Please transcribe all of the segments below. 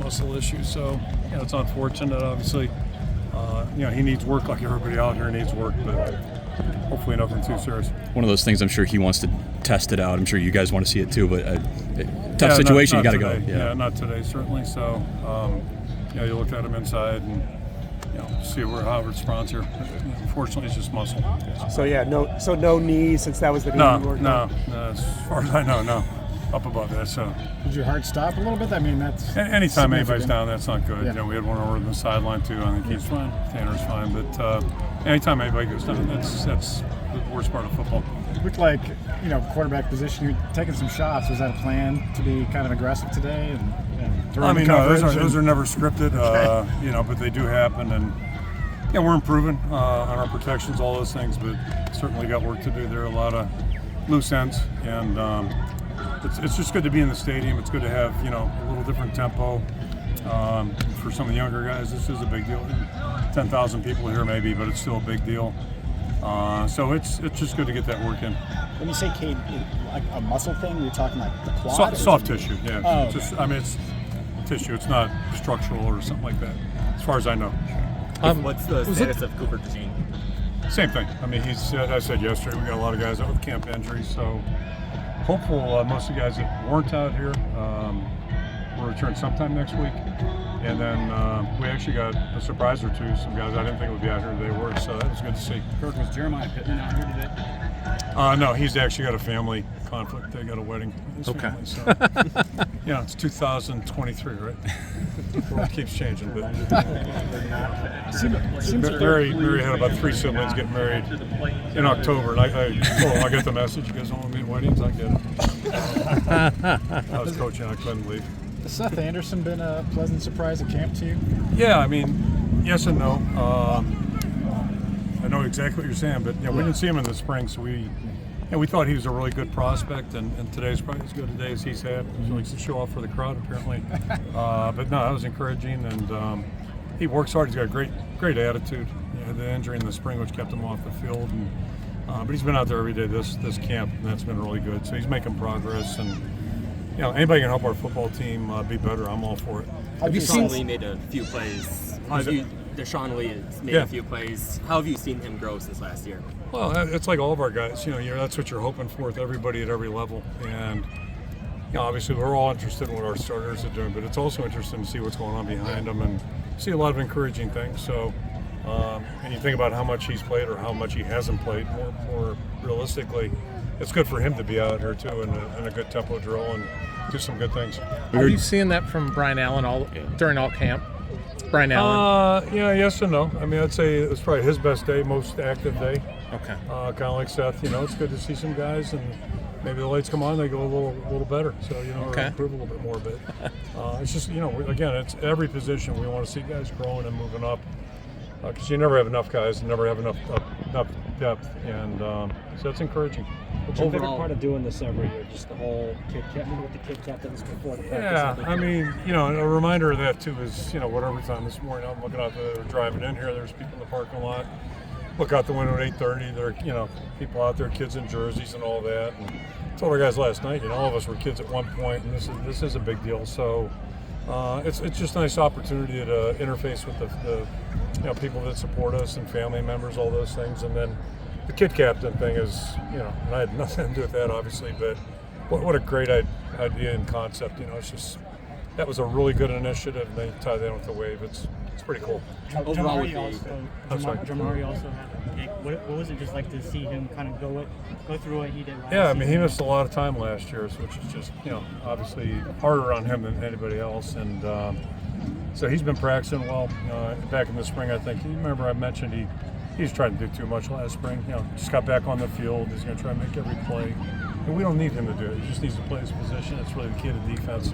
muscle issue. So, it's unfortunate, obviously. He needs work like everybody out here needs work, but hopefully nothing too serious. One of those things, I'm sure he wants to test it out. I'm sure you guys want to see it too, but tough situation, you got to go. Yeah, not today, certainly. So, you look at him inside and, see how it responds here. Unfortunately, it's just muscle. So no knee, since that was the knee you worked on? No, as far as I know, no. Up above that, so. Did your heart stop a little bit? I mean, that's anytime anybody's down, that's not good. We had one over on the sideline too. I think he's fine. Tanner's fine, but anytime anybody goes down, that's the worst part of football. It looked like, quarterback position, you're taking some shots. Was that a plan to be kind of aggressive today? Those are never scripted, but they do happen, and we're improving on our protections, all those things, but certainly got work to do there. A lot of loose ends, and it's just good to be in the stadium. It's good to have a little different tempo. For some of the younger guys, this is a big deal. 10,000 people here maybe, but it's still a big deal. So it's just good to get that work in. When you say, Cade, like a muscle thing, you're talking like the quad? Soft tissue, yeah. Oh, okay. It's tissue. It's not structural or something like that, as far as I know. What's the status of Cooper DeJean? Same thing. I said yesterday, we got a lot of guys out with camp injuries, so hopeful most of the guys that weren't out here will return sometime next week. And then we actually got a surprise or two. Some guys I didn't think would be out here, they were, so that was good to see. Kirk, was Jeremiah Pittman out here today? No, he's actually got a family conflict. They got a wedding with his family. So, it's 2023, right? The world keeps changing. But Mary had about 3 siblings get married in October. And I told him, I got the message. You guys don't want me at weddings? I get it. I was coaching. I couldn't leave. Has Seth Anderson been a pleasant surprise at camp to you? Yeah, yes and no. I know exactly what you're saying, but we didn't see him in the spring, so we thought he was a really good prospect, and today's probably as good a day as he's had. He likes to show off for the crowd, apparently. But no, that was encouraging, and he works hard. He's got a great attitude. He had the injury in the spring, which kept him off the field, and but he's been out there every day this camp, and that's been really good. So he's making progress, and anybody can help our football team be better. I'm all for it. Have you seen Lee made a few plays? Deshaun Lee has made a few plays. How have you seen him grow since last year? Well, it's like all of our guys. That's what you're hoping for with everybody at every level. And obviously we're all interested in what our starters are doing, but it's also interesting to see what's going on behind them and see a lot of encouraging things. So, and you think about how much he's played or how much he hasn't played. More realistically, it's good for him to be out here too in a good tempo drill and do some good things. Are you seeing that from Brian Allen during all camp? Brian Allen? Yes and no. I'd say it's probably his best day, most active day. Okay. Kind of like Seth, it's good to see some guys, and maybe the lights come on, they go a little better. So, improve a little bit more. But it's just, again, it's every position we want to see guys growing and moving up. Because you never have enough guys, you never have enough depth, and so it's encouraging. What's your favorite part of doing this every year? Just the whole kid captain with the kid captains before the practice? Yeah, a reminder of that too is, whatever time this morning, I'm looking out driving in here, there's people in the parking lot. Look out the window at 8:30, there are, people out there, kids in jerseys and all that. And I told our guys last night, all of us were kids at one point, and this is a big deal. So it's just a nice opportunity to interface with the people that support us and family members, all those things. And then the kid captain thing is, and I had nothing to do with that, obviously, but what a great idea and concept. It's just, that was a really good initiative, and they tie that in with the wave. It's pretty cool. Jamari also had a pick. What was it just like to see him kind of go through what he did last season? He missed a lot of time last year, which is just, obviously harder on him than anybody else. And so he's been practicing well. Back in the spring, I think. You remember I mentioned he was trying to do too much last spring. Just got back on the field. He's going to try and make every play. And we don't need him to do it. He just needs to play his position. It's really the key to defense.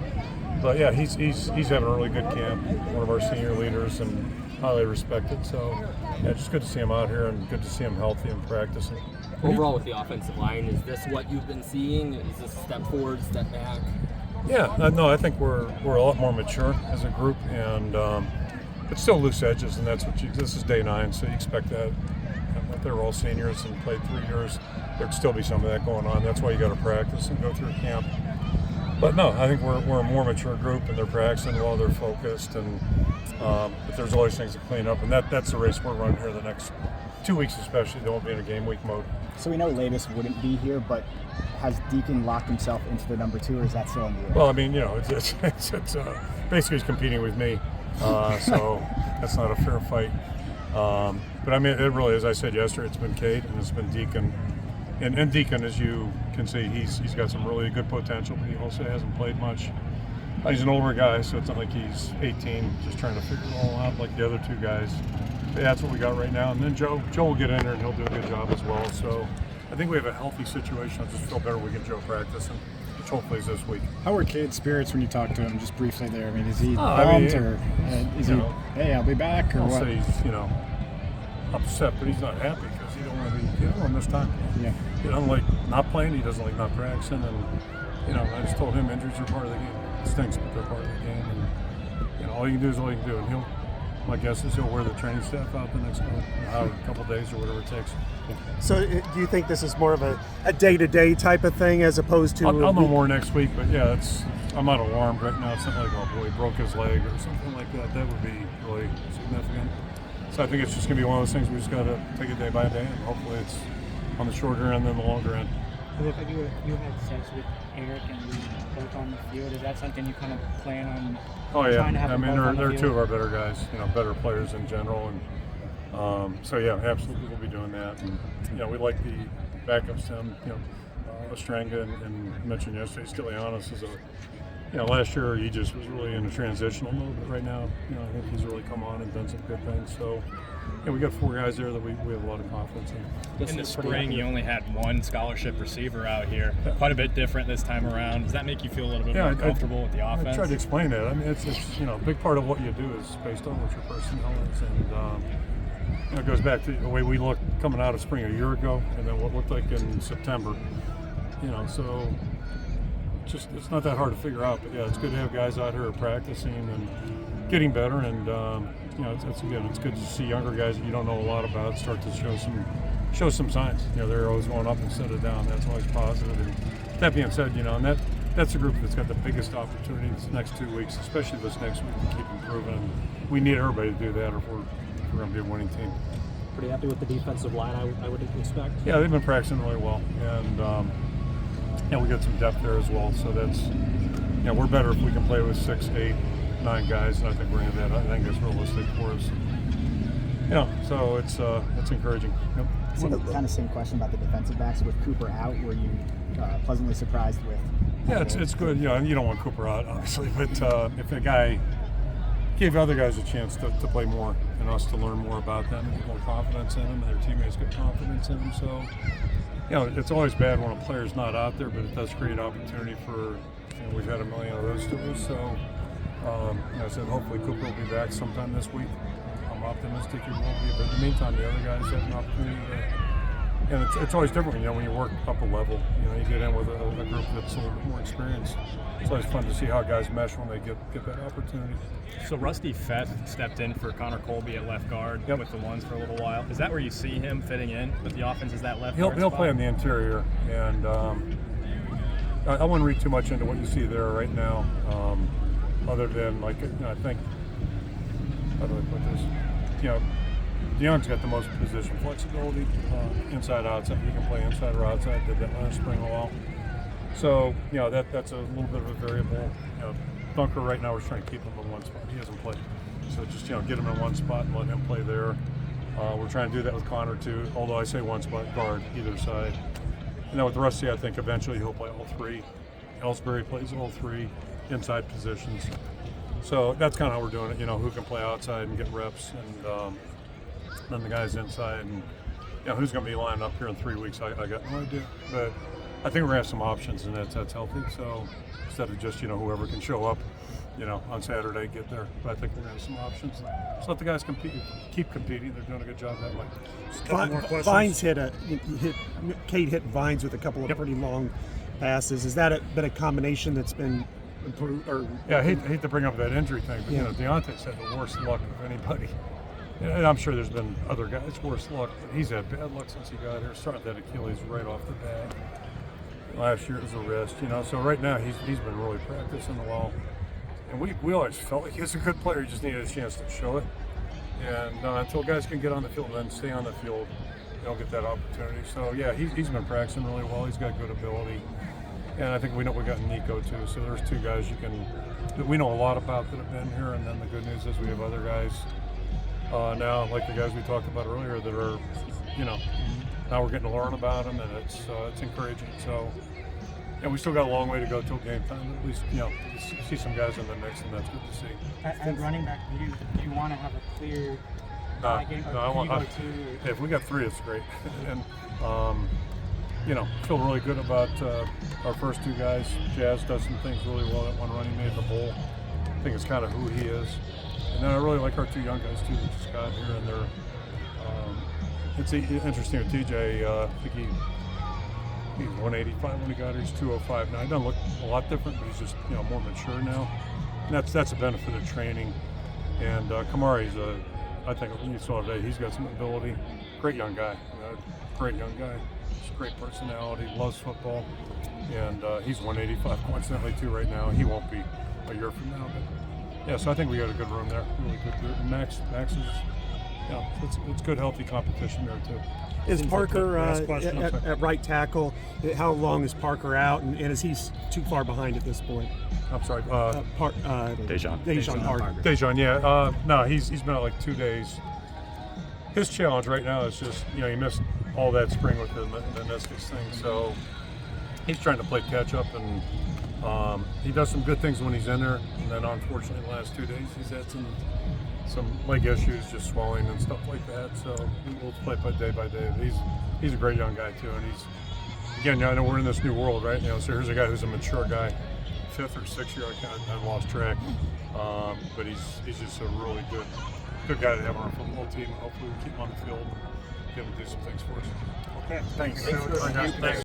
But yeah, he's having a really good camp. One of our senior leaders and highly respected. So yeah, just good to see him out here and good to see him healthy and practicing. Overall, with the offensive line, is this what you've been seeing? Is this a step forward, step back? Yeah, no, I think we're a lot more mature as a group, and it's still loose edges, and that's this is day 9, so you expect that. If they were all seniors and played 3 years, there'd still be some of that going on. That's why you got to practice and go through camp. But no, I think we're a more mature group, and they're practicing well, they're focused, and but there's always things to clean up, and that's the race we're running here the next 2 weeks especially. They won't be in a game week mode. So we know Lavis wouldn't be here, but has Deacon locked himself into the number 2, or is that still in the air? Well, I mean, it's basically he's competing with me, so that's not a fair fight. But I mean, it really, as I said yesterday, it's been Cade and it's been Deacon. And Deacon, as you can see, he's got some really good potential, but he also hasn't played much. He's an older guy, so it's not like he's 18, just trying to figure it all out like the other 2 guys. But that's what we got right now. And then Joe will get in there and he'll do a good job as well. So I think we have a healthy situation. I just feel better when we get Joe practicing, which hopefully is this week. How are Cade's spirits when you talk to him, just briefly there? I mean, is he bummed, or is he, hey, I'll be back, or I'll what? say he's, upset, but he's not happy because he don't want to miss time. Yeah. He doesn't like not playing. He doesn't like not practicing. And, I just told him injuries are part of the game. It stinks, but they're part of the game. And, all you can do is all you can do. And my guess is he'll wear the training staff out the next couple days or whatever it takes. So do you think this is more of a day-to-day type of thing as opposed to... I'll know more next week, but yeah, I'm not alarmed right now. It's not like, oh boy, he broke his leg or something like that. That would be really significant. So I think it's just going to be one of those things we just got to take it day by day, and hopefully it's on the shorter end than the longer end. It looked like you had sex with Eric and both on the field. Is that something you kind of plan on trying to have? I mean, they're the 2 of our better guys, better players in general, and so yeah, absolutely we'll be doing that. And we like the backups to him. Ostranga and mentioned yesterday, Stylianos is last year he just was really in a transitional mode, but right now, I think he's really come on and done some good things. So, we got 4 guys there that we have a lot of confidence in. In the spring, you only had 1 scholarship receiver out here. Quite a bit different this time around. Does that make you feel a little bit more comfortable with the offense? I tried to explain that. I mean, it's a big part of what you do is based on what your personnel is, and it goes back to the way we looked coming out of spring a year ago, and then what looked like in September. So. It's not that hard to figure out, but yeah, it's good to have guys out here practicing and getting better, and it's good to see younger guys that you don't know a lot about start to show some signs. They're always going up instead of down. That's always positive. And that being said, and that's a group that's got the biggest opportunity this next 2 weeks, especially this next week, to keep improving. And we need everybody to do that if we're going to be a winning team. Pretty happy with the defensive line, I would expect. Yeah, they've been practicing really well, and. We got some depth there as well, so that's we're better if we can play with 6, 8, 9 guys, and I think we're going to have that. I think that's realistic for us. So it's encouraging. Yep. Kind of same question about the defensive backs with Cooper out. Were you pleasantly surprised with? Yeah, it's good. You don't want Cooper out, obviously, but if a guy gave other guys a chance to play more and us to learn more about them and get more confidence in them, and their teammates get confidence in them, so. It's always bad when a player's not out there, but it does create opportunity for, we've had a million of those stories. So, I said hopefully Cooper will be back sometime this week. I'm optimistic he will be, but in the meantime, the other guys have an opportunity to, and it's always different, when you work up a level, you get in with a group that's a little bit more experienced. It's always fun to see how guys mesh when they get that opportunity. So Rusty Fett stepped in for Connor Colby at left guard with the ones for a little while. Is that where you see him fitting in with the offense? Is that left guard He'll spot? play on the interior, and I wouldn't read too much into what you see there right now, other than, I think, how do I put this? DeYoung's got the most position flexibility, inside, outside. He can play inside or outside. Did that last spring a while. So, that's a little bit of a variable. Dunker right now, we're trying to keep him in one spot. He hasn't played. So just, get him in one spot and let him play there. We're trying to do that with Connor too, although I say one spot guard either side. And then with Rusty, I think eventually he'll play all 3. Ellsbury plays all 3 inside positions. So that's kind of how we're doing it, who can play outside and get reps, and then the guys inside, and who's going to be lining up here in 3 weeks, I got no idea. But I think we're going to have some options, and that's healthy. So instead of just, whoever can show up, on Saturday, get there. But I think we're going to have some options. Just let the guys keep competing. They're doing a good job that way. Vines Cade hit Vines with a couple of pretty long passes. Has that been a combination that's been improved? Yeah, I hate to bring up that injury thing, but Deontay's had the worst luck of anybody. And I'm sure there's been other guys worse luck, but he's had bad luck since he got here. Started that Achilles right off the bat. Last year it was a wrist, So right now he's been really practicing well, and we always felt like he was a good player. He just needed a chance to show it, and until guys can get on the field and then stay on the field, they don't get that opportunity. So yeah, he's been practicing really well. He's got good ability, and I think we got Nico too. So there's two guys that we know a lot about that have been here, and then the good news is we have other guys now, like the guys we talked about earlier, that are, now we're getting to learn about them, and it's encouraging. So, and we still got a long way to go till game time. But at least, see some guys in the mix, and that's good to see. At running back, do you want to have a clear game? No, I want. If we got 3, it's great. And feel really good about our first 2 guys. Jazz does some things really well. That one run he made in the bowl, I think it's kind of who he is. And then I really like our 2 young guys too that just got here, and they're. It's interesting with TJ. I think he's 185 when he got here. He's 205 now. He doesn't look a lot different, but he's just more mature now. And that's a benefit of training. And Kamari's I think you saw today, he's got some ability. Great young guy. Great young guy. He's a great personality. Loves football. And he's 185 coincidentally too right now. He won't be a year from now, but yeah. So I think we got a good room there. Really good group. And Max is. Yeah, it's good, healthy competition there too. Is Parker at right tackle? How long is Parker out, and is he too far behind at this point? I'm sorry, Dejan Parker. Dejan, yeah. No, he's been out like 2 days. His challenge right now is just he missed all that spring with the meniscus thing, so he's trying to play catch up, and he does some good things when he's in there, and then unfortunately the last 2 days he's had some leg issues, just swelling and stuff like that. So we'll play by day. But he's a great young guy too, and again, I know we're in this new world, right? So here's a guy who's a mature guy, 5th or 6th year. I lost track, but he's just a really good guy to have on our football team. Hopefully we keep him on the field, and get him to do some things for us. Okay, thanks.